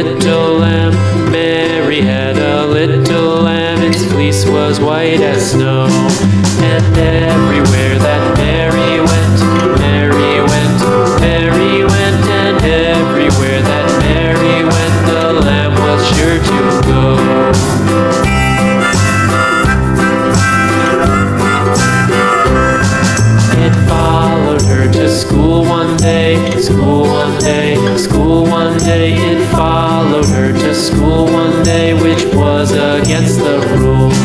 little lamb. Mary had a little lamb. Its fleece was white as snow. And everywhere that Mary went, Mary went, Mary went. And everywhere that Mary went, the lamb was sure to go. School one day, school one day, school one day. It followed her to school one day, which was against the rules.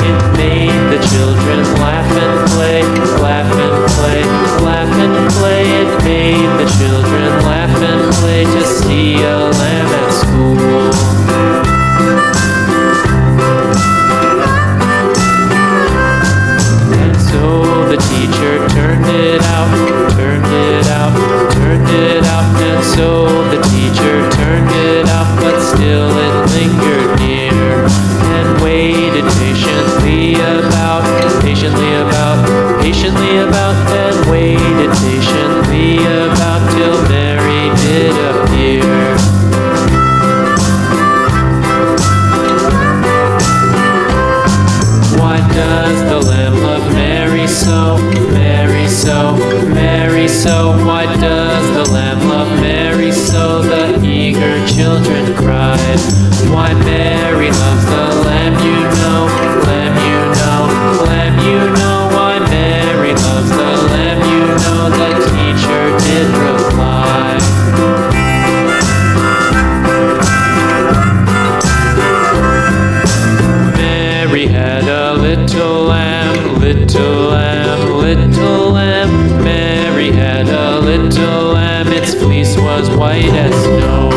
It made the children laugh and play, laugh and play, laugh and play. It made the children laugh and play to see a lamb at school. And so the teacher turned it out, turned it out, turned it out. And so the teacher turned it out, but still it lingered near and waited patiently about, patiently about, patiently about, and waited patiently about till Mary did appear. Why does the lamb love Mary so? Mary so, Mary so. Why does the lamb love Mary so? The eager children cried. Why Mary loves the lamb, you know, lamb, you know, lamb, you know. Why Mary loves the lamb, you know. The teacher did reply. Mary had a little lamb, little lamb, little lamb. Mary had a little lamb. Its fleece was white as snow.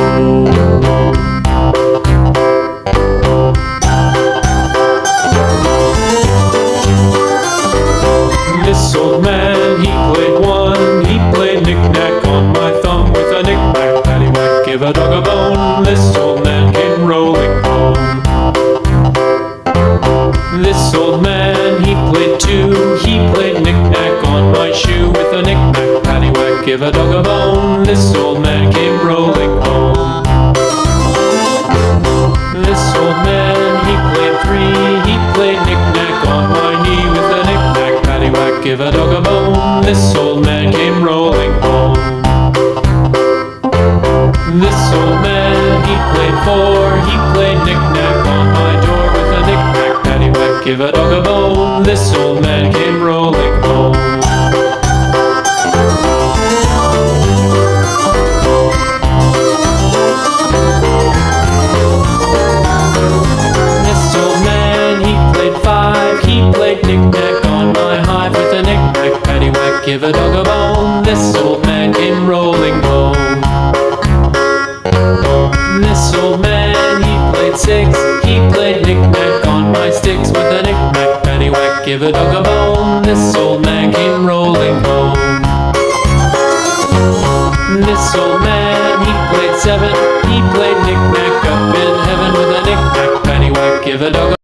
This old man, he played one. He played knick-knack on my thumb with a knick-knack, paddywhack, give a dog a bone. This old man came rolling home. This old man, he played two. He played knick-knack on my shoe with a knick-knack, paddywhack, give a dog a bone. This old man came rolling home. This old man, he played three. He played knick-knack on my knee with a knick-knack, paddywhack, give a dog a bone. This old man came rolling home. This old man, he played four. He played knick-knack on my door with a knick-knack, paddywhack, give a dog a bone. This old man came rolling home. This old man, he played five. He played knick-knack on my hive with a knick-knack, paddywhack, give a dog a bone. This old man came rolling home. This old man, he played six. He played knick-knack on my sticks with a knick-knack, paddywhack, give a dog a bone. This old man came rolling home. This old man, he played seven. He played knick-knack up in heaven with a knick-knack, paddywhack, give a dog a